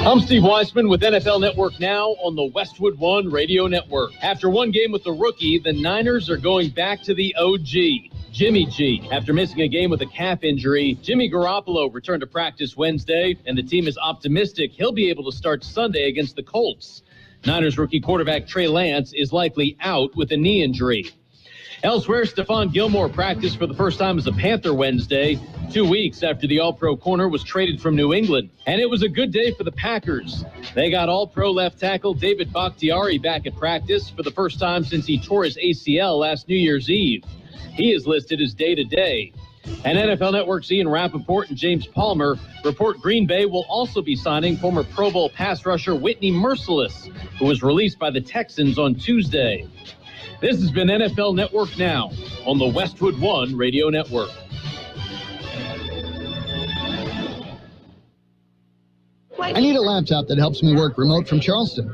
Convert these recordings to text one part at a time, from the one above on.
I'm Steve Weissman with NFL Network Now on the Westwood One Radio Network. After one game with the rookie, the Niners are going back to the OG, Jimmy G. After missing a game with a calf injury, Jimmy Garoppolo returned to practice Wednesday, and the team is optimistic he'll be able to start Sunday against the Colts. Niners rookie quarterback Trey Lance is likely out with a knee injury. Elsewhere, Stephon Gilmore practiced for the first time as a Panther Wednesday, 2 weeks after the All-Pro corner was traded from New England. And it was a good day for the Packers. They got All-Pro left tackle David Bakhtiari back at practice for the first time since he tore his ACL last New Year's Eve. He is listed as day-to-day. And NFL Network's Ian Rappaport and James Palmer report Green Bay will also be signing former Pro Bowl pass rusher Whitney Mercilus, who was released by the Texans on Tuesday. This has been NFL Network Now on the Westwood One Radio Network. I need a laptop that helps me work remote from Charleston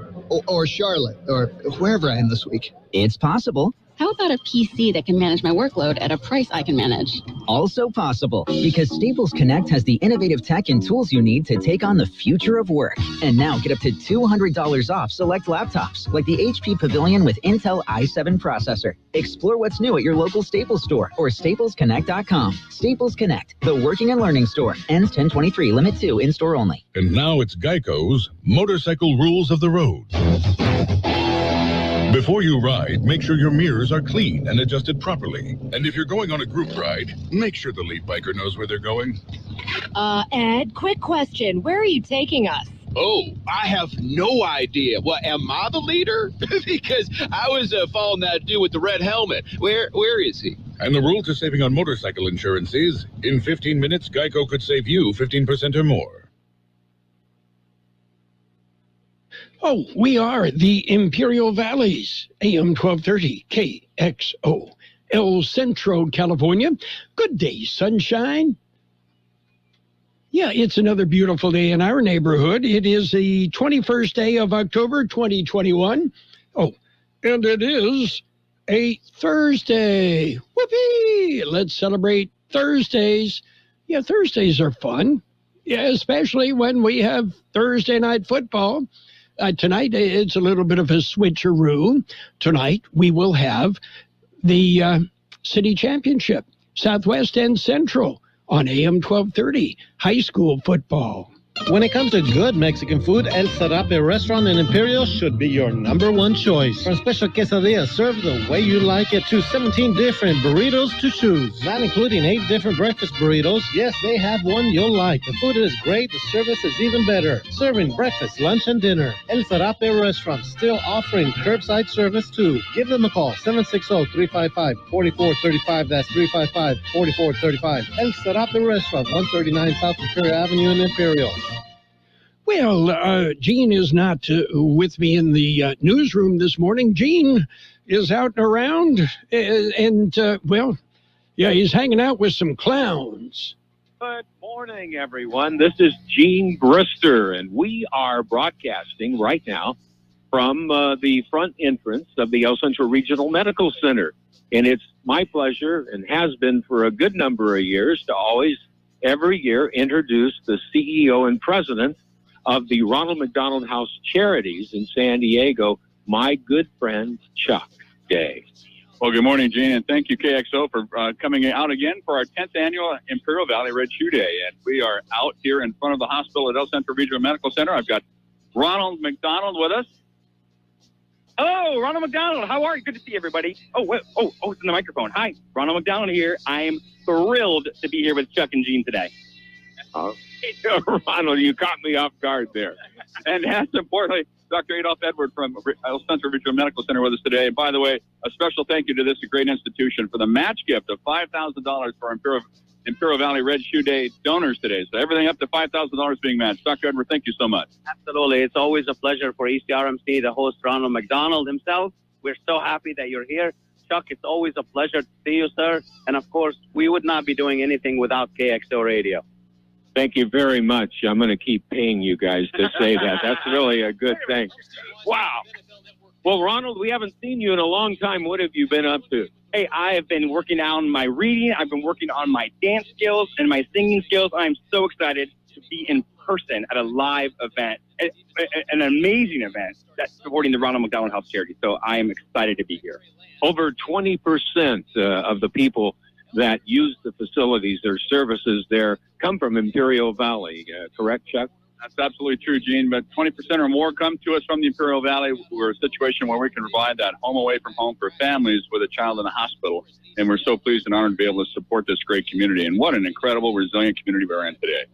or Charlotte or wherever I am this week. It's possible. How about a PC that can manage my workload at a price I can manage? Also possible, because Staples Connect has the innovative tech and tools you need to take on the future of work. And now get up to $200 off select laptops, like the HP Pavilion with Intel i7 processor. Explore what's new at your local Staples store or staplesconnect.com. Staples Connect, the working and learning store. Ends 10/23, limit 2, in-store only. And now it's Geico's Motorcycle Rules of the Road. Before you ride, make sure your mirrors are clean and adjusted properly. And if you're going on a group ride, make sure the lead biker knows where they're going. Ed, quick question. Where are you taking us? Oh, I have no idea. What, am I the leader? Because I was following that dude with the red helmet. Where is he? And the rule to saving on motorcycle insurance is, in 15 minutes, Geico could save you 15% or more. Oh, we are the Imperial Valleys, AM 1230, KXO, El Centro, California. Good day, sunshine. Yeah, it's another beautiful day in our neighborhood. It is the 21st day of October, 2021. Oh, and it is a Thursday. Whoopee! Let's celebrate Thursdays. Yeah, Thursdays are fun, yeah, especially when we have Thursday night football. Tonight, it's a little bit of a switcheroo. Tonight, we will have the city championship, Southwest and Central, on AM 1230, high school football. When it comes to good Mexican food, El Sarape Restaurant in Imperial should be your number one choice. From special quesadillas served the way you like it to 17 different burritos to choose. Not including 8 different breakfast burritos. Yes, they have one you'll like. The food is great, the service is even better. Serving breakfast, lunch, and dinner. El Sarape Restaurant still offering curbside service too. Give them a call, 760-355-4435. That's 355-4435. El Sarape Restaurant, 139 South Imperial Avenue in Imperial. Well, Gene is not with me in the newsroom this morning. Gene is out and around, and he's hanging out with some clowns. Good morning, everyone. This is Gene Brister, and we are broadcasting right now from the front entrance of the El Centro Regional Medical Center. And it's my pleasure, and has been for a good number of years, to always, every year, introduce the CEO and president of the Ronald McDonald House Charities in San Diego, my good friend, Chuck Day. Well, good morning, Gene, and thank you, KXO, for coming out again for our 10th annual Imperial Valley Red Shoe Day. And we are out here in front of the hospital at El Centro Regional Medical Center. I've got Ronald McDonald with us. Hello, Ronald McDonald. How are you? Good to see everybody. Oh, it's in the microphone. Hi, Ronald McDonald here. I am thrilled to be here with Chuck and Gene today. Ronald, you caught me off guard there. And as importantly, Dr. Adolph Edward from El Centro Regional Medical Center with us today. And by the way, a special thank you to this great institution for the match gift of $5,000 for Imperial Valley Red Shoe Day donors today. So everything up to $5,000 being matched. Dr. Edward, thank you so much. Absolutely. It's always a pleasure for ECRMC, the host, Ronald McDonald himself. We're so happy that you're here. Chuck, it's always a pleasure to see you, sir. And, of course, we would not be doing anything without KXO Radio. Thank you very much. I'm going to keep paying you guys to say that. That's really a good thing. Wow. Well, Ronald, we haven't seen you in a long time. What have you been up to? Hey, I have been working on my reading. I've been working on my dance skills and my singing skills. I'm so excited to be in person at a live event an amazing event that's supporting the Ronald McDonald Health Charity. So I am excited to be here. Over 20% of the people that use the facilities, their services there, come from Imperial Valley. Correct, Chuck? That's absolutely true, Gene. But 20% or more come to us from the Imperial Valley. We're a situation where we can provide that home away from home for families with a child in the hospital. And we're so pleased and honored to be able to support this great community. And what an incredible, resilient community we're in today.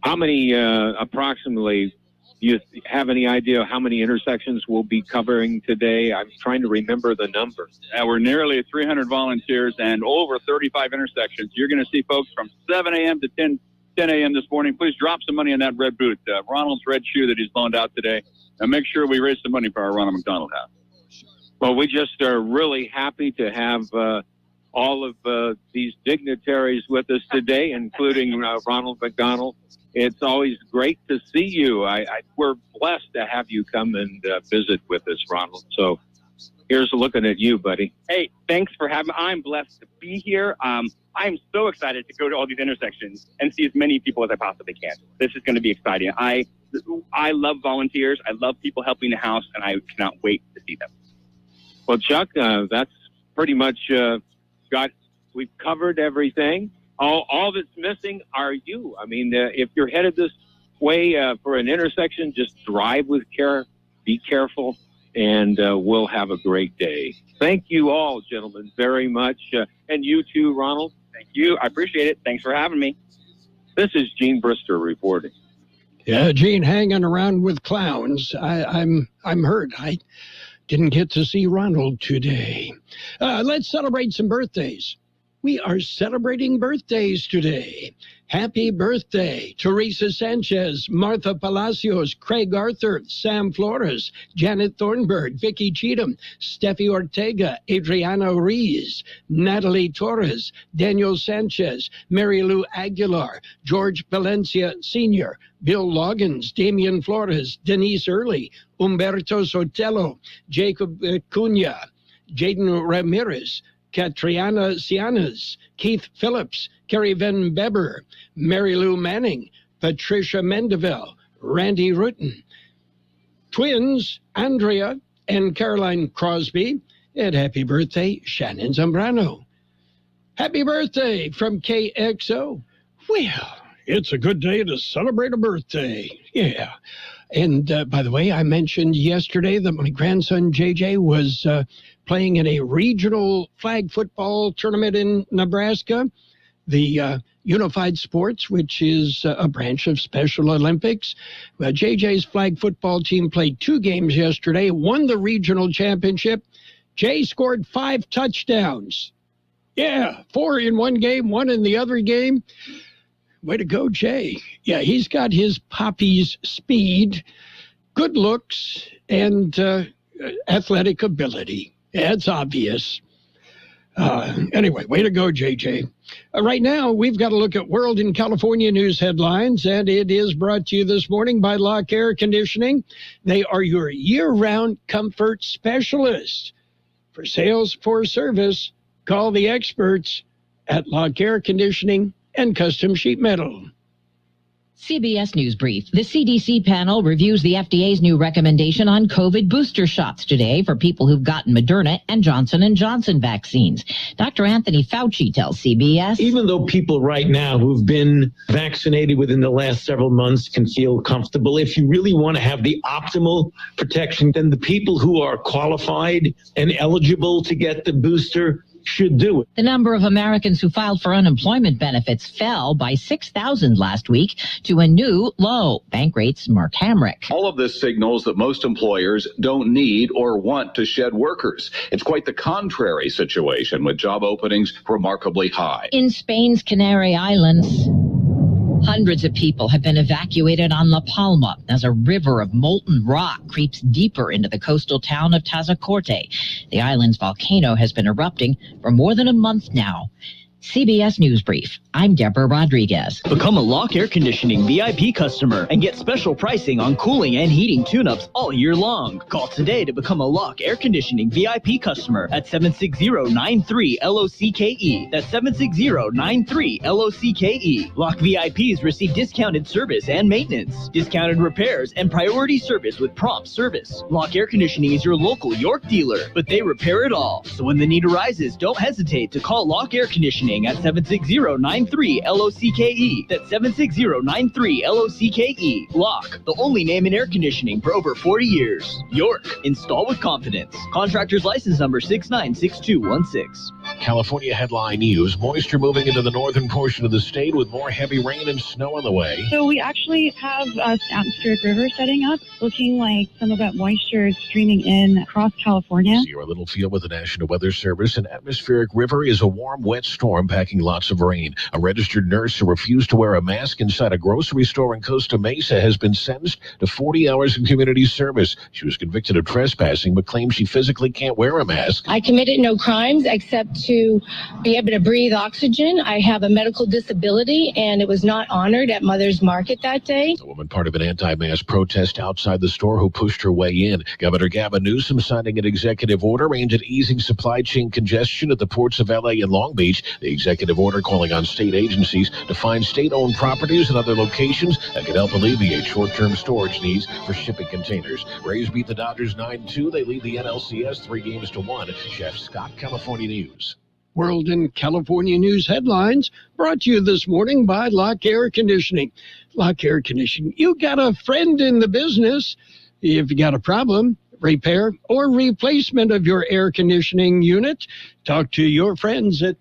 How many, approximately, do you have any idea how many intersections we'll be covering today? I'm trying to remember the number. We're nearly 300 volunteers and over 35 intersections. You're going to see folks from 7 a.m. to 10 a.m. this morning. Please drop some money on that red boot, Ronald's red shoe that he's loaned out today, and make sure we raise some money for our Ronald McDonald House. Well, we just are really happy to have all of these dignitaries with us today, including Ronald McDonald. It's always great to see you. We're blessed to have you come and visit with us, Ronald. So here's looking at you, buddy. Hey, thanks for having me. I'm blessed to be here. I'm so excited to go to all these intersections and see as many people as I possibly can. This is going to be exciting. I love volunteers. I love people helping the house, and I cannot wait to see them. Well, Chuck, that's pretty much we've covered everything. All that's missing are you. I mean, if you're headed this way for an intersection, just drive with care, be careful, and we'll have a great day. Thank you all, gentlemen, very much. And you too, Ronald. Thank you. I appreciate it. Thanks for having me. This is Gene Brister reporting. Yeah, Gene, hanging around with clowns. I'm hurt. I didn't get to see Ronald today. Let's celebrate some birthdays. We are celebrating birthdays today. Happy birthday, Teresa Sanchez, Martha Palacios, Craig Arthur, Sam Flores, Janet Thornburg, Vicky Cheatham, Steffi Ortega, Adriana Ruiz, Natalie Torres, Daniel Sanchez, Mary Lou Aguilar, George Valencia Sr., Bill Loggins, Damian Flores, Denise Early, Humberto Sotelo, Jacob Cunha, Jaden Ramirez, Catriana Cianas, Keith Phillips, Kerry Van Beber, Mary Lou Manning, Patricia Mendeville, Randy Rutten, twins Andrea and Caroline Crosby, and happy birthday, Shannon Zambrano. Happy birthday from KXO. Well, it's a good day to celebrate a birthday. Yeah. And by the way, I mentioned yesterday that my grandson JJ was playing in a regional flag football tournament in Nebraska, the Unified Sports, which is a branch of Special Olympics. JJ's flag football team played 2 games yesterday, won the regional championship. Jay scored 5 touchdowns. Yeah, 4 in one game, 1 in the other game. Way to go, Jay. Yeah, he's got his Poppy's speed, good looks, and athletic ability. That's obvious. Anyway, way to go, JJ. Right now, we've got to look at World and California news headlines, and it is brought to you this morning by Lock Air Conditioning. They are your year-round comfort specialist. For sales, for service, call the experts at Lock Air Conditioning and Custom Sheet Metal. CBS News Brief. The CDC panel reviews the FDA's new recommendation on COVID booster shots today for people who've gotten Moderna and Johnson & Johnson vaccines. Dr. Anthony Fauci tells CBS. Even though people right now who've been vaccinated within the last several months can feel comfortable, if you really want to have the optimal protection, then the people who are qualified and eligible to get the booster should do it. The number of Americans who filed for unemployment benefits fell by 6,000 last week to a new low. Bankrate's Mark Hamrick. All of this signals that most employers don't need or want to shed workers. It's quite the contrary situation, with job openings remarkably high. In Spain's Canary Islands, hundreds of people have been evacuated on La Palma as a river of molten rock creeps deeper into the coastal town of Tazacorte. The island's volcano has been erupting for more than a month now. CBS News Brief. I'm Deborah Rodriguez. Become a Lock Air Conditioning VIP customer and get special pricing on cooling and heating tune-ups all year long. Call today to become a Lock Air Conditioning VIP customer at 760-93-LOCKE. That's 760-93-LOCKE. Lock VIPs receive discounted service and maintenance, discounted repairs, and priority service with prompt service. Lock Air Conditioning is your local York dealer, but they repair it all. So when the need arises, don't hesitate to call Lock Air Conditioning at 760-93-LOCKE. That's 760-93-LOCKE. Lock, the only name in air conditioning for over 40 years. York, install with confidence. Contractor's license number 696216. California headline news. Moisture moving into the northern portion of the state with more heavy rain and snow on the way. So we actually have an atmospheric river setting up, looking like some of that moisture is streaming in across California. Sierra Littlefield with the National Weather Service. An atmospheric river is a warm, wet storm packing lots of rain. A registered nurse who refused to wear a mask inside a grocery store in Costa Mesa has been sentenced to 40 hours of community service. She was convicted of trespassing but claims she physically can't wear a mask. I committed no crimes except to be able to breathe oxygen. I have a medical disability, and it was not honored at Mother's Market that day. A woman part of an anti-mask protest outside the store who pushed her way in. Governor Gavin Newsom signing an executive order aimed at easing supply chain congestion at the ports of LA and Long Beach. The executive order calling on state agencies to find state-owned properties and other locations that could help alleviate short-term storage needs for shipping containers. Rays beat the Dodgers 9-2. They lead the NLCS 3-1. Chef Scott, California News. World and California news headlines brought to you this morning by Lock Air Conditioning. Lock Air Conditioning. You got a friend in the business. If you got a problem, repair or replacement of your air conditioning unit, talk to your friends at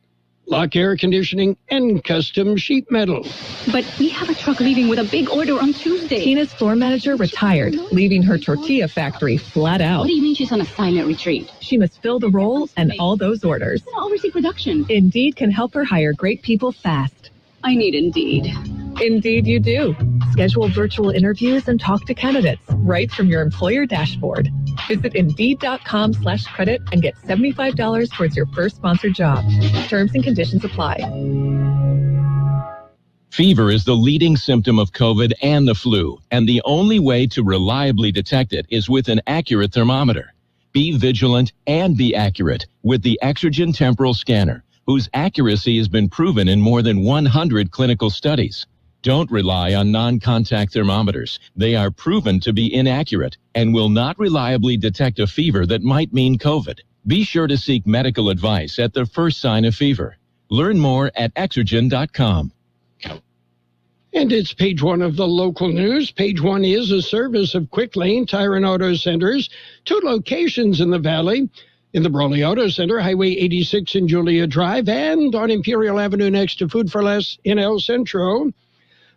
Lock Air Conditioning and Custom Sheet Metal. But we have a truck leaving with a big order on Tuesday. Tina's floor manager retired, leaving her tortilla factory flat out. What do you mean she's on a silent retreat? She must fill the role and all those orders. I'll oversee production. Indeed can help her hire great people fast. I need Indeed. Indeed you do. Schedule virtual interviews and talk to candidates right from your employer dashboard. Visit Indeed.com/credit and get $75 towards your first sponsored job. Terms and conditions apply. Fever is the leading symptom of COVID and the flu, and the only way to reliably detect it is with an accurate thermometer. Be vigilant and be accurate with the Exergen Temporal Scanner, whose accuracy has been proven in more than 100 clinical studies. Don't rely on non-contact thermometers. They are proven to be inaccurate and will not reliably detect a fever that might mean COVID. Be sure to seek medical advice at the first sign of fever. Learn more at Exergen.com. And it's page one of the local news. Page one is a service of Quick Lane Tire and Auto Centers, 2 locations in the Valley. In the Brawley Auto Center, Highway 86 in Julia Drive, and on Imperial Avenue next to Food for Less in El Centro.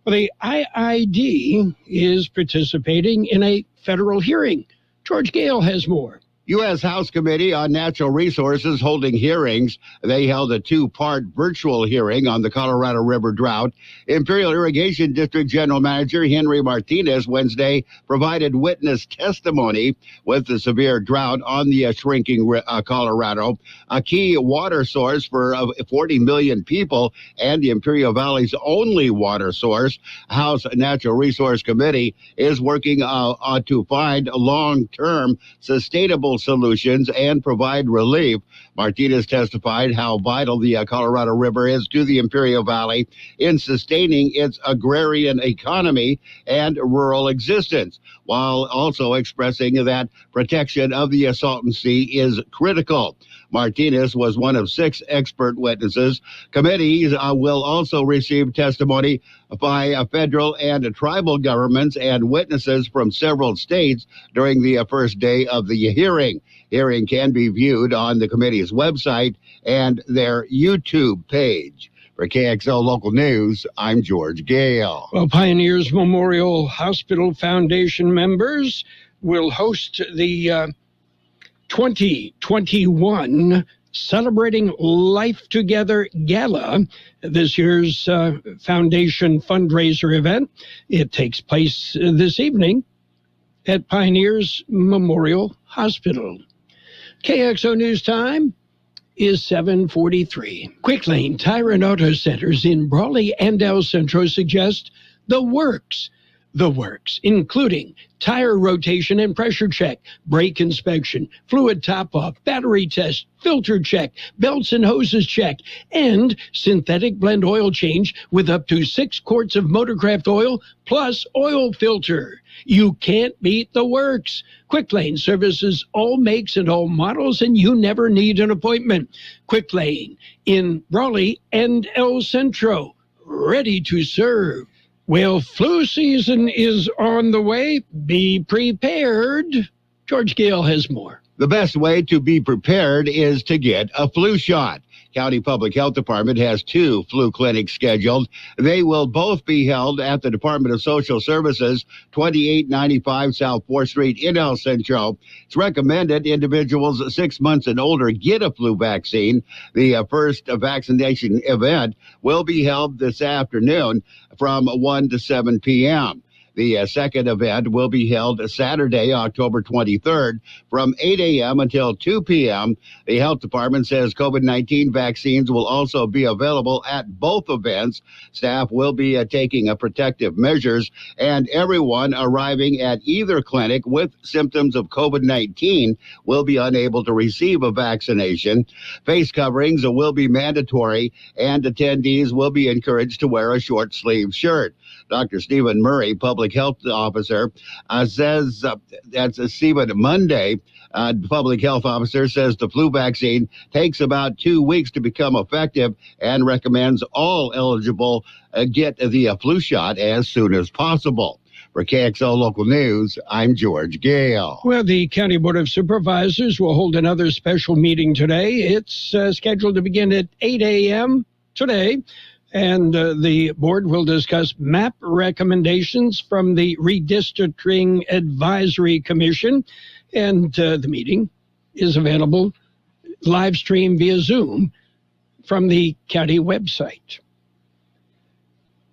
The IID is participating in a federal hearing. George Gale has more. U.S. House Committee on Natural Resources holding hearings. They held a 2-part virtual hearing on the Colorado River drought. Imperial Irrigation District General Manager Henry Martinez Wednesday provided witness testimony with the severe drought on the shrinking Colorado, a key water source for 40 million people and the Imperial Valley's only water source. House Natural Resource Committee is working to find long-term sustainable solutions and provide relief. Martinez testified how vital the Colorado River is to the Imperial Valley in sustaining its agrarian economy and rural existence, while also expressing that protection of the Salton Sea is critical. Martinez was one of 6 expert witnesses. Committees will also receive testimony by federal and tribal governments and witnesses from several states during the first day of the hearing. Hearing can be viewed on the committee's website and their YouTube page. For KXO Local News, I'm George Gale. Well, Pioneers Memorial Hospital Foundation members will host the 2021 Celebrating Life Together Gala, this year's foundation fundraiser event. It takes place this evening at Pioneers Memorial Hospital. KXO News Time. is 7:43. Quick Lane Tire and Auto Centers in Brawley and El Centro suggest the works. The works, including tire rotation and pressure check, brake inspection, fluid top-off, battery test, filter check, belts and hoses check, and synthetic blend oil change with up to 6 quarts of Motorcraft oil plus oil filter. You can't beat the works. Quick Lane services all makes and all models, and you never need an appointment. Quick Lane in Raleigh and El Centro, ready to serve. Well, flu season is on the way. Be prepared. George Gale has more. The best way to be prepared is to get a flu shot. County Public Health Department has 2 flu clinics scheduled. They will both be held at the Department of Social Services, 2895 South 4th Street in El Centro. It's recommended individuals 6 months and older get a flu vaccine. The first vaccination event will be held this afternoon from 1 to 7 p.m. The second event will be held Saturday, October 23rd, from 8 a.m. until 2 p.m. The health department says COVID-19 vaccines will also be available at both events. Staff will be taking protective measures, and everyone arriving at either clinic with symptoms of COVID-19 will be unable to receive a vaccination. Face coverings will be mandatory, and attendees will be encouraged to wear a short-sleeved shirt. Dr. Stephen Murray, Public Health Officer, says that's Stephen Monday. Public Health Officer says the flu vaccine takes about 2 weeks to become effective and recommends all eligible get the flu shot as soon as possible. For KXO Local News, I'm George Gale. Well, the County Board of Supervisors will hold another special meeting today. It's scheduled to begin at 8 a.m. today. And the board will discuss map recommendations from the Redistricting Advisory Commission. And the meeting is available live stream via Zoom from the county website.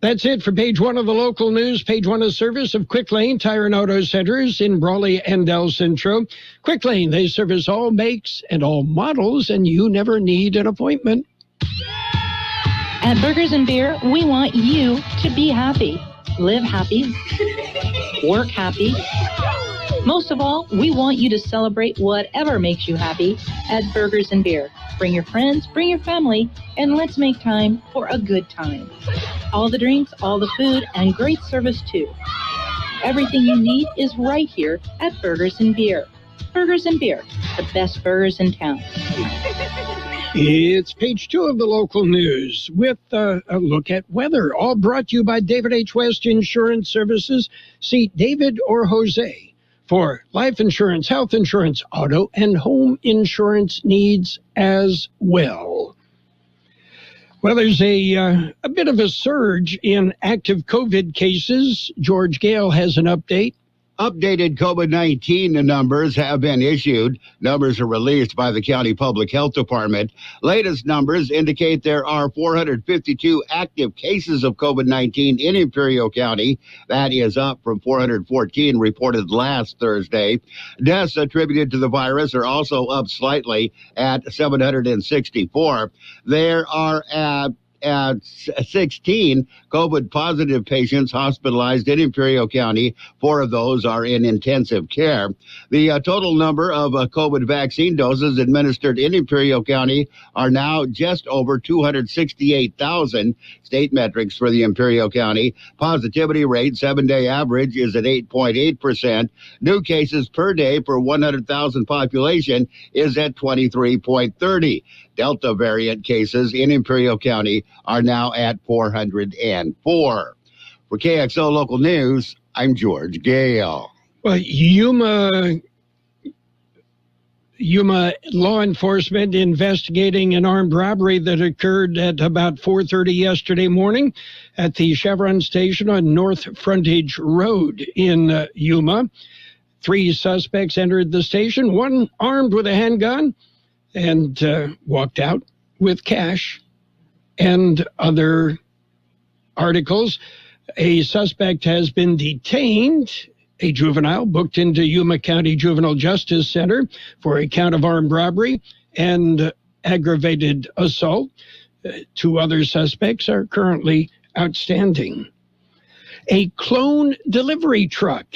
That's it for page 1 of the local news. Page 1 of service of Quick Lane Tire and Auto Centers in Brawley and El Centro. Quick Lane, they service all makes and all models, and you never need an appointment. At Burgers and Beer, we want you to be happy, live happy, work happy. Most of all, we want you to celebrate whatever makes you happy at Burgers and Beer. Bring your friends, bring your family, and let's make time for a good time. All the drinks, all the food, and great service too. Everything you need is right here at Burgers and Beer. Burgers and Beer, the best burgers in town. It's page 2 of the local news with a look at weather, all brought to you by David H. West Insurance Services. See David or Jose for life insurance, health insurance, auto, and home insurance needs as well. Well, there's a bit of a surge in active COVID cases. George Gale has an update. Updated COVID-19 numbers have been issued. Numbers are released by the County Public Health Department. Latest numbers indicate there are 452 active cases of COVID-19 in Imperial County. That is up from 414 reported last Thursday. Deaths attributed to the virus are also up slightly at 764. There are at 16 COVID-positive patients hospitalized in Imperial County. 4 of those are in intensive care. The total number of COVID vaccine doses administered in Imperial County are now just over 268,000. State metrics for the Imperial County. Positivity rate, 7-day average, is at 8.8%. New cases per day per 100,000 population is at 23.30. Delta variant cases in Imperial County are now at 404. For KXO Local News, I'm George Gale. Well, Yuma law enforcement investigating an armed robbery that occurred at about 4:30 yesterday morning at the Chevron station on North Frontage Road in Yuma. 3 suspects entered the station, 1 armed with a handgun, and walked out with cash and other articles. A suspect has been detained, a juvenile booked into Yuma County Juvenile Justice Center for a count of armed robbery, and aggravated assault. 2 other suspects are currently outstanding. A clone delivery truck.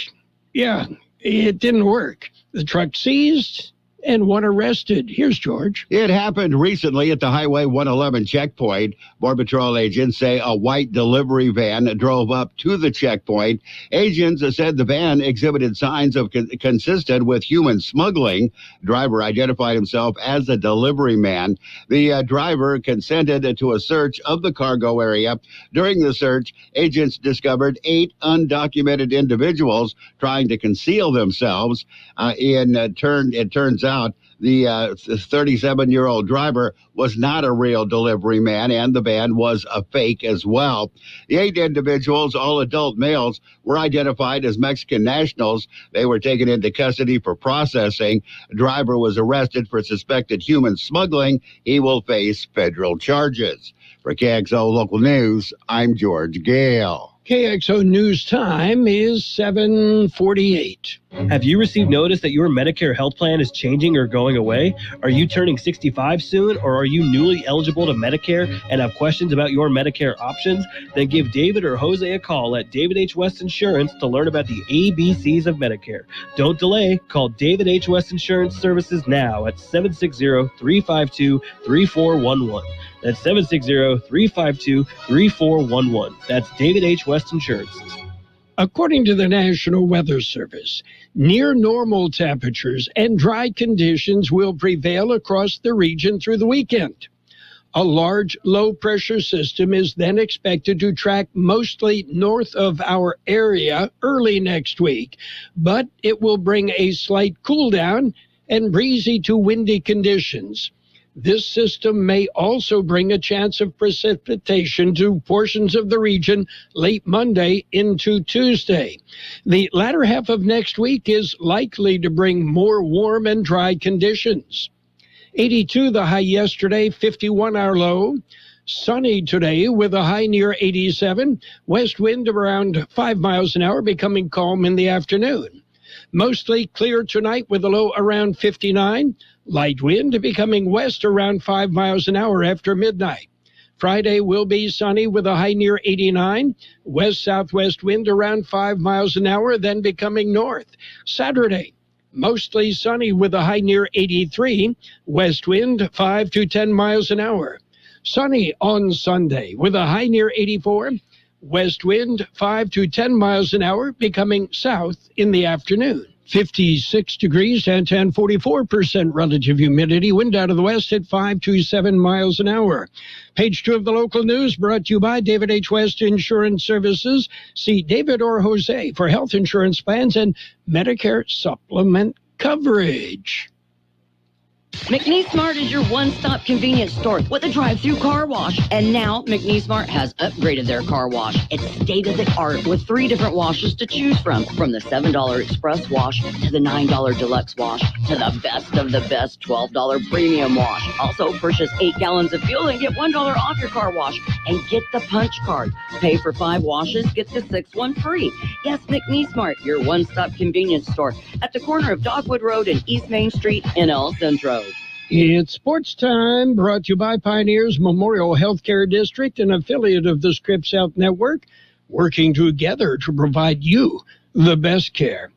Yeah, it didn't work. The truck seized and 1 arrested. Here's George. It happened recently at the Highway 111 checkpoint. Border Patrol agents say a white delivery van drove up to the checkpoint. Agents said the van exhibited signs of consistent with human smuggling. Driver identified himself as a delivery man. The driver consented to a search of the cargo area. During the search, agents discovered 8 undocumented individuals trying to conceal themselves. It turns out the 37-year-old driver was not a real delivery man, and the van was a fake as well. The 8 individuals, all adult males, were identified as Mexican nationals. They were taken into custody for processing. The driver was arrested for suspected human smuggling. He will face federal charges. For KXO Local News, I'm George Gale. KXO News Time is 7:48. Have you received notice that your Medicare health plan is changing or going away? Are you turning 65 soon, or are you newly eligible to Medicare and have questions about your Medicare options? Then give David or Jose a call at David H. West Insurance to learn about the ABCs of Medicare. Don't delay. Call David H. West Insurance Services now at 760-352-3411. That's 760-352-3411. That's David H. West Insurance. According to the National Weather Service, near normal temperatures and dry conditions will prevail across the region through the weekend. A large low-pressure system is then expected to track mostly north of our area early next week, but it will bring a slight cool down and breezy to windy conditions. This system may also bring a chance of precipitation to portions of the region late Monday into Tuesday. The latter half of next week is likely to bring more warm and dry conditions. 82 the high yesterday, 51 our low. Sunny today with a high near 87. West wind around 5 miles an hour, becoming calm in the afternoon. Mostly clear tonight with a low around 59. Light wind becoming west around 5 miles an hour after midnight. Friday will be sunny with a high near 89. West-southwest wind around 5 miles an hour, then becoming north. Saturday, mostly sunny with a high near 83. West wind 5 to 10 miles an hour. Sunny on Sunday with a high near 84. West wind 5 to 10 miles an hour, becoming south in the afternoon. 56 degrees and 44% relative humidity. Wind out of the west at 5 to 7 miles an hour. Page 2 of the local news brought to you by David H. West Insurance Services. See David or Jose for health insurance plans and Medicare supplement coverage. McNeese Smart is your one-stop convenience store with a drive-through car wash. And now, McNeese Smart has upgraded their car wash. It's state-of-the-art with 3 different washes to choose from the $7 Express wash to the $9 Deluxe wash to the best of the best $12 Premium wash. Also, purchase 8 gallons of fuel and get $1 off your car wash. And get the punch card. Pay for 5 washes, get the 6th one free. Yes, McNeese Smart, your one-stop convenience store at the corner of Dogwood Road and East Main Street in El Centro. It's sports time, brought to you by Pioneers Memorial Healthcare District, an affiliate of the Scripps Health Network, working together to provide you the best care.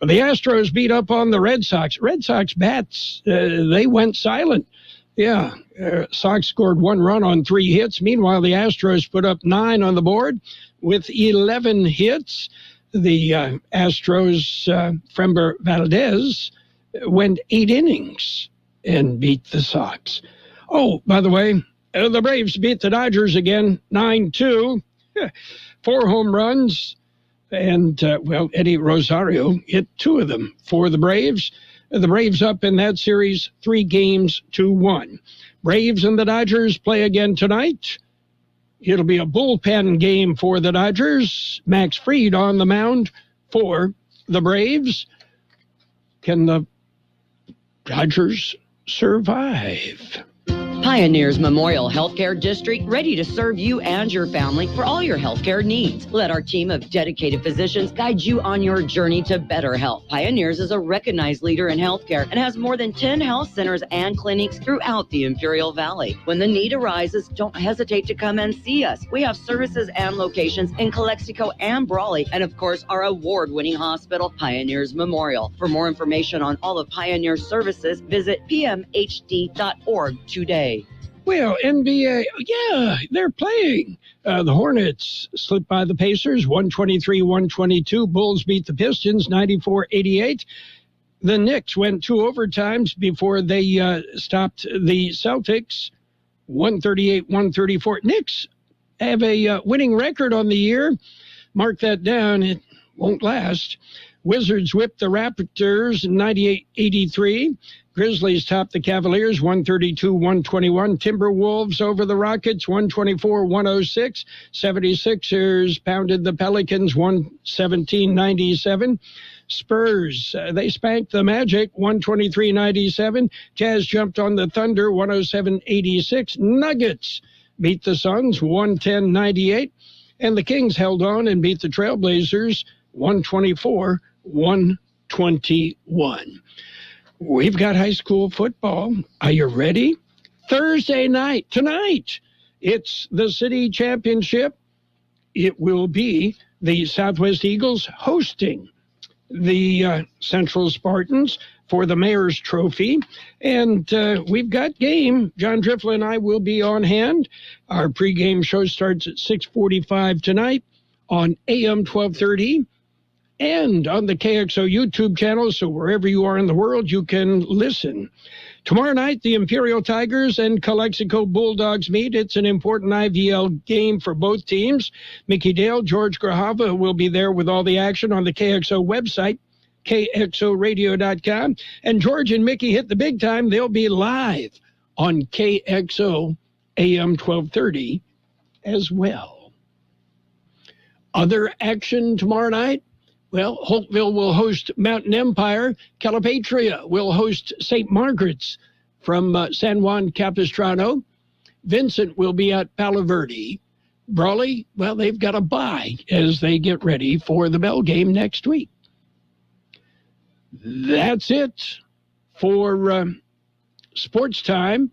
The Astros beat up on the Red Sox. Red Sox bats, they went silent. Yeah, Sox scored 1 run on 3 hits. Meanwhile, the Astros put up 9 on the board with 11 hits. The Astros, Frember Valdez, went 8 innings and beat the Sox. Oh, by the way, the Braves beat the Dodgers again, 9-2. 4 home runs, and, Eddie Rosario hit 2 of them for the Braves. The Braves up in that series 3-1. Braves and the Dodgers play again tonight. It'll be a bullpen game for the Dodgers. Max Fried on the mound for the Braves. Can the Dodgers survive? Pioneers Memorial Healthcare District, ready to serve you and your family for all your healthcare needs. Let our team of dedicated physicians guide you on your journey to better health. Pioneers is a recognized leader in healthcare and has more than 10 health centers and clinics throughout the Imperial Valley. When the need arises, don't hesitate to come and see us. We have services and locations in Calexico and Brawley, and of course, our award-winning hospital, Pioneers Memorial. For more information on all of Pioneer's services, visit pmhd.org today. Well, NBA, yeah, they're playing. The Hornets slipped by the Pacers, 123-122. Bulls beat the Pistons, 94-88. The Knicks went 2 overtimes before they stopped the Celtics, 138-134. Knicks have a winning record on the year. Mark that down. It won't last. Wizards whipped the Raptors, 98-83. Grizzlies topped the Cavaliers, 132-121. Timberwolves over the Rockets, 124-106. 76ers pounded the Pelicans, 117-97. Spurs, they spanked the Magic, 123-97. Jazz jumped on the Thunder, 107-86. Nuggets beat the Suns, 110-98. And the Kings held on and beat the Trailblazers, 124-121. We've got high school football. Are you ready? Thursday night, tonight, it's the city championship. It will be the Southwest Eagles hosting the Central Spartans for the Mayor's Trophy. And we've got game. John Driflin and I will be on hand. Our pregame show starts at 6:45 tonight on AM 1230. And on the KXO YouTube channel, so wherever you are in the world, you can listen. Tomorrow night, the Imperial Tigers and Calexico Bulldogs meet. It's an important IVL game for both teams. Mickey Dale, George Grahava will be there with all the action on the KXO website, kxoradio.com. And George and Mickey hit the big time. They'll be live on KXO AM 1230 as well. Other action tomorrow night? Well, Holtville will host Mountain Empire. Calipatria will host St. Margaret's from San Juan Capistrano. Vincent will be at Palo Verde. Brawley, well, they've got a bye as they get ready for the Bell game next week. That's it for Sports Time.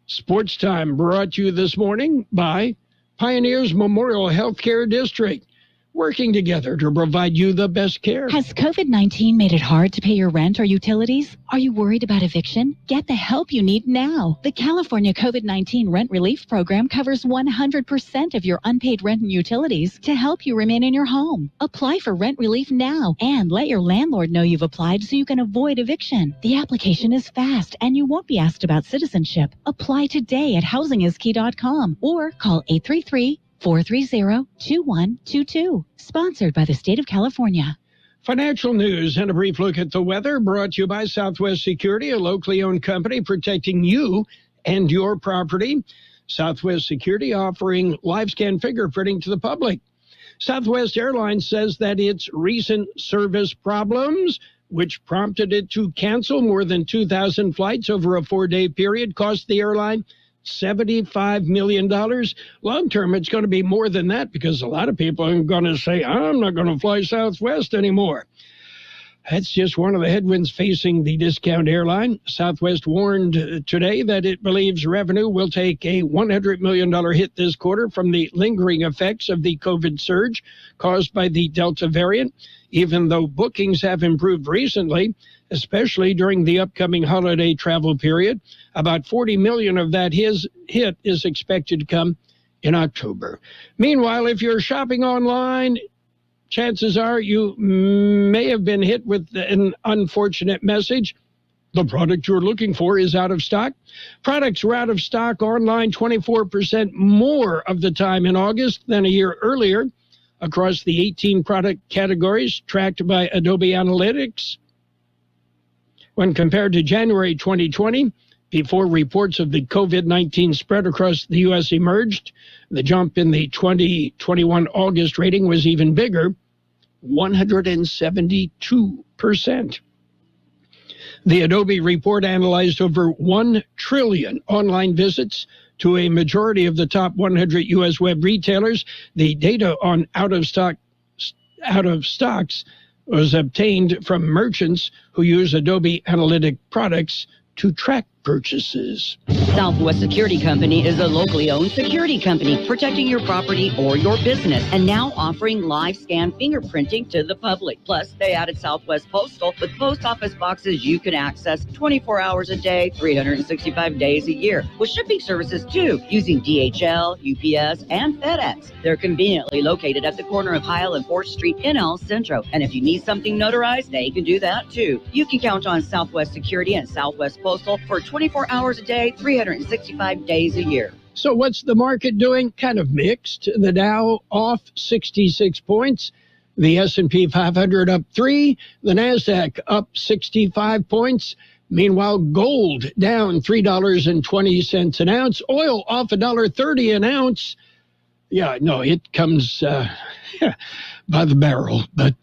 Sports Time brought to you this morning by Pioneers Memorial Healthcare District, working together to provide you the best care. Has COVID-19 made it hard to pay your rent or utilities? Are you worried about eviction? Get the help you need now. The California COVID-19 Rent Relief Program covers 100% of your unpaid rent and utilities to help you remain in your home. Apply for rent relief now and let your landlord know you've applied so you can avoid eviction. The application is fast and you won't be asked about citizenship. Apply today at housingiskey.com or call 833-430-2122. Sponsored by the state of California. Financial news and a brief look at the weather brought to you by Southwest Security, a locally owned company protecting you and your property. Southwest Security offering live scan fingerprinting to the public. Southwest Airlines says that its recent service problems, which prompted it to cancel more than 2,000 flights over a 4-day period, cost the airline $75 million. Long term, it's going to be more than that because a lot of people are going to say, I'm not going to fly Southwest anymore. That's just one of the headwinds facing the discount airline. Southwest warned today that it believes revenue will take a $100 million hit this quarter from the lingering effects of the COVID surge caused by the Delta variant. Even though bookings have improved recently, especially during the upcoming holiday travel period, about 40 million of that hit is expected to come in October. Meanwhile, if you're shopping online, chances are you may have been hit with an unfortunate message. The product you're looking for is out of stock. Products were out of stock online 24% more of the time in August than a year earlier across the 18 product categories tracked by Adobe Analytics. When compared to January 2020, before reports of the COVID-19 spread across the U.S. emerged, the jump in the 2021 August rating was even bigger, 172%. The Adobe report analyzed over 1 trillion online visits to a majority of the top 100 U.S. web retailers. The data on out of stocks was obtained from merchants who use Adobe Analytic products to track purchases. Southwest Security Company is a locally owned security company protecting your property or your business and now offering live scan fingerprinting to the public. Plus, they added Southwest Postal with post office boxes you can access 24 hours a day, 365 days a year, with shipping services too, using DHL, UPS, and FedEx. They're conveniently located at the corner of Heil and 4th Street in El Centro. And if you need something notarized, they can do that too. You can count on Southwest Security and Southwest Postal for 24 hours a day, 365 days a year. So what's the market doing? Kind of mixed. The Dow off 66 points. The S&P 500 up 3. The NASDAQ up 65 points. Meanwhile, gold down $3.20 an ounce. Oil off $1.30 an ounce. Yeah, no, it comes by the barrel. But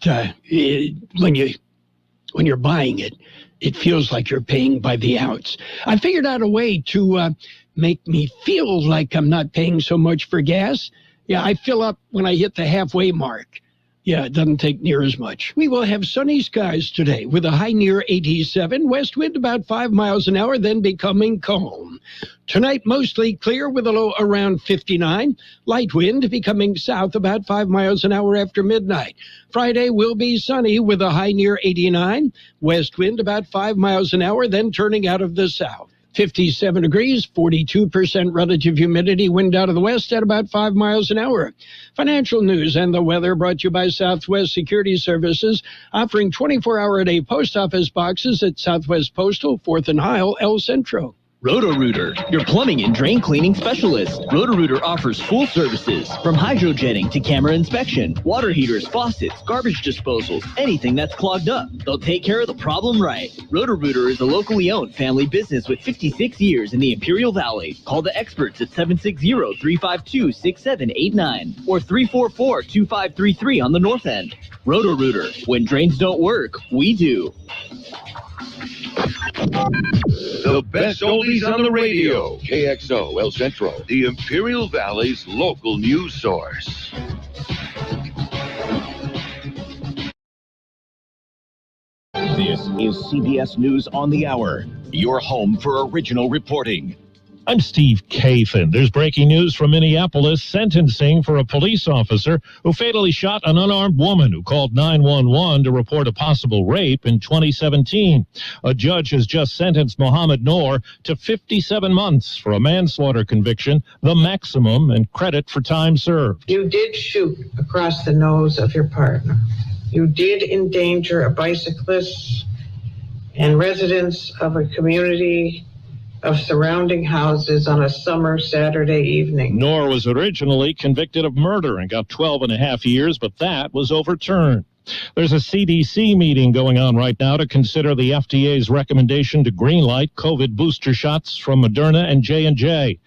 when you're buying it, it feels like you're paying by the ounce. I figured out a way to make me feel like I'm not paying so much for gas. Yeah, I fill up when I hit the halfway mark. Yeah, it doesn't take near as much. We will have sunny skies today with a high near 87, west wind about 5 miles an hour, then becoming calm. Tonight, mostly clear with a low around 59. Light wind becoming south about 5 miles an hour after midnight. Friday will be sunny with a high near 89. West wind about 5 miles an hour, then turning out of the south. 57 degrees, 42% relative humidity, wind out of the west at about 5 miles an hour. Financial news and the weather brought to you by Southwest Security Services, offering 24-hour-a-day post office boxes at Southwest Postal, 4th and Heil, El Centro. Roto-Rooter, your plumbing and drain cleaning specialist. Roto-Rooter offers full services, from hydrojetting to camera inspection, water heaters, faucets, garbage disposals, anything that's clogged up. They'll take care of the problem right. Roto-Rooter is a locally owned family business with 56 years in the Imperial Valley. Call the experts at 760-352-6789 or 344-2533 on the north end. Roto-Rooter, when drains don't work, we do. The best oldies on the radio. KXO El Centro, the Imperial Valley's local news source. This is CBS News on the Hour, your home for original reporting. I'm Steve Kathan. There's breaking news from Minneapolis, sentencing for a police officer who fatally shot an unarmed woman who called 911 to report a possible rape in 2017. A judge has just sentenced Mohammed Noor to 57 months for a manslaughter conviction, the maximum, and credit for time served. You did shoot across the nose of your partner. You did endanger a bicyclist and residents of a community of surrounding houses on a summer Saturday evening. Noor was originally convicted of murder and got 12 and a half years, but that was overturned. There's a CDC meeting going on right now to consider the FDA's recommendation to greenlight COVID booster shots from Moderna and J&J.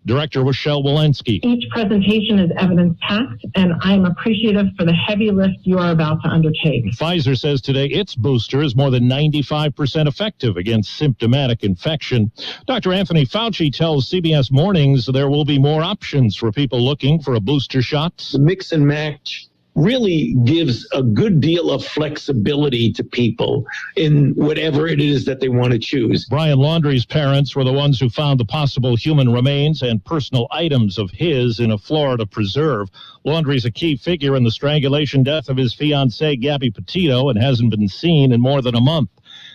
Director Rochelle Walensky. Each presentation is evidence-packed, and I am appreciative for the heavy lift you are about to undertake. Pfizer says today its booster is more than 95% effective against symptomatic infection. Dr. Anthony Fauci tells CBS Mornings there will be more options for people looking for a booster shot. The mix and match really gives a good deal of flexibility to people in whatever it is that they want to choose. Brian Laundrie's parents were the ones who found the possible human remains and personal items of his in a Florida preserve. Laundrie's a key figure in the strangulation death of his fiancée, Gabby Petito, and hasn't been seen in more than a month.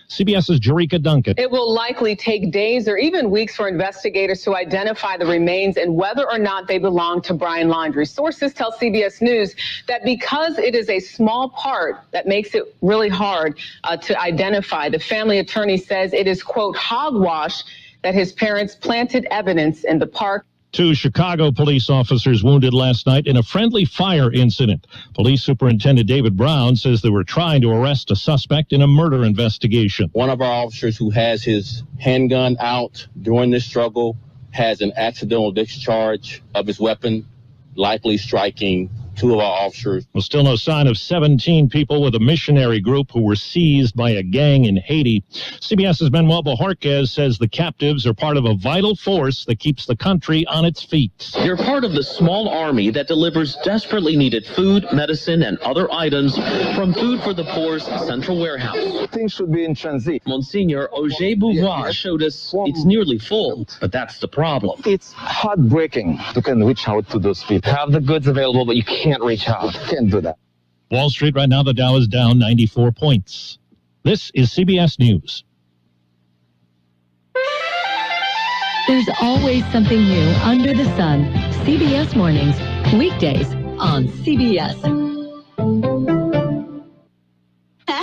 CBS's Jerika Duncan. It will likely take days or even weeks for investigators to identify the remains and whether or not they belong to Brian Laundrie. Sources tell CBS News that because it is a small part that makes it really hard to identify, the family attorney says it is, quote, hogwash that his parents planted evidence in the park. 2 Chicago police officers wounded last night in a friendly fire incident. Police Superintendent David Brown says they were trying to arrest a suspect in a murder investigation. One of our officers who has his handgun out during this struggle has an accidental discharge of his weapon, likely striking 2 of our officers. Well, still no sign of 17 people with a missionary group who were seized by a gang in Haiti. CBS's Manuel Bojorquez says the captives are part of a vital force that keeps the country on its feet. They're part of the small army that delivers desperately needed food, medicine, and other items from Food for the Poor's central warehouse. Things should be in transit. Monsignor Auger Beauvoir showed us it's nearly full, but that's the problem. It's heartbreaking to can reach out to those people. Have the goods available, but you can't reach out. Can't do that. Wall Street right now, the Dow is down 94 points. This is CBS News. There's always something new under the sun. CBS Mornings, weekdays on CBS.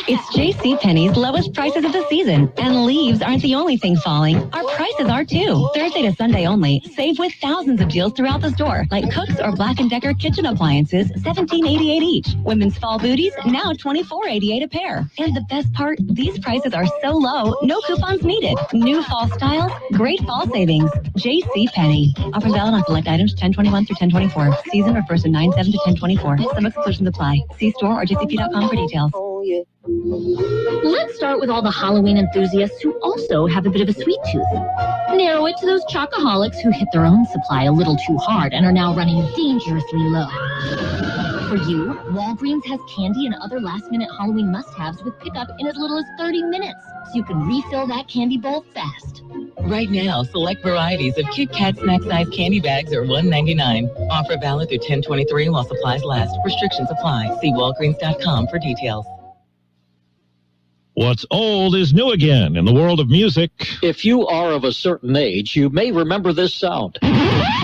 It's JCPenney's lowest prices of the season, and leaves aren't the only thing falling. Our prices are too. Thursday to Sunday only. Save with thousands of deals throughout the store, like Cook's or Black & Decker kitchen appliances, $17.88 each. Women's fall booties, now $24.88 a pair. And the best part, these prices are so low, no coupons needed. New fall styles, great fall savings. JCPenney. Offer valid on select items 10/21 through 10/24. Season refers to 9/7 to 10/24. Some exclusions apply. See store or jcp.com for details. Let's start with all the Halloween enthusiasts who also have a bit of a sweet tooth. Narrow it to those chocoholics who hit their own supply a little too hard and are now running dangerously low. For you, Walgreens has candy and other last-minute Halloween must-haves with pickup in as little as 30 minutes, so you can refill that candy bowl fast. Right now, select varieties of Kit Kat snack-size candy bags are $1.99. Offer valid through 10/23 while supplies last. Restrictions apply. See Walgreens.com for details. What's old is new again in the world of music. If you are of a certain age, you may remember this sound.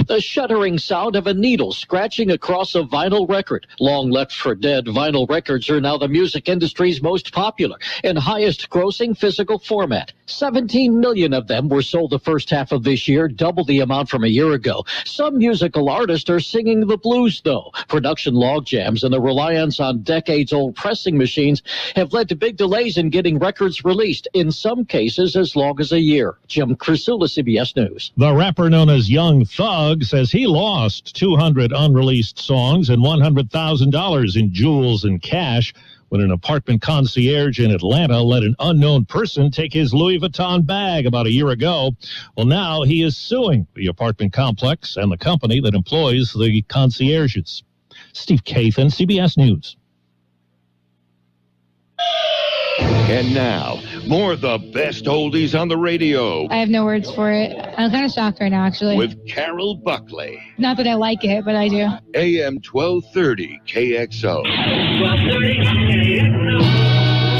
The shuddering sound of a needle scratching across a vinyl record. Long left for dead, vinyl records are now the music industry's most popular and highest grossing physical format. 17 million of them were sold the first half of this year, double the amount from a year ago. Some musical artists are singing the blues, though. Production logjams and the reliance on decades-old pressing machines have led to big delays in getting records released, in some cases as long as a year. Jim Crisula, CBS News. The rapper known as Young Thug says he lost 200 unreleased songs and $100,000 in jewels and cash when an apartment concierge in Atlanta let an unknown person take his Louis Vuitton bag about a year ago. Well, now he is suing the apartment complex and the company that employs the concierges. Steve Kathan, CBS News. And now, more of the best oldies on the radio. I have no words for it. I'm kind of shocked right now, actually. With Carroll Buckley. Not that I like it, but I do. AM 1230 KXO. 1230 KXO.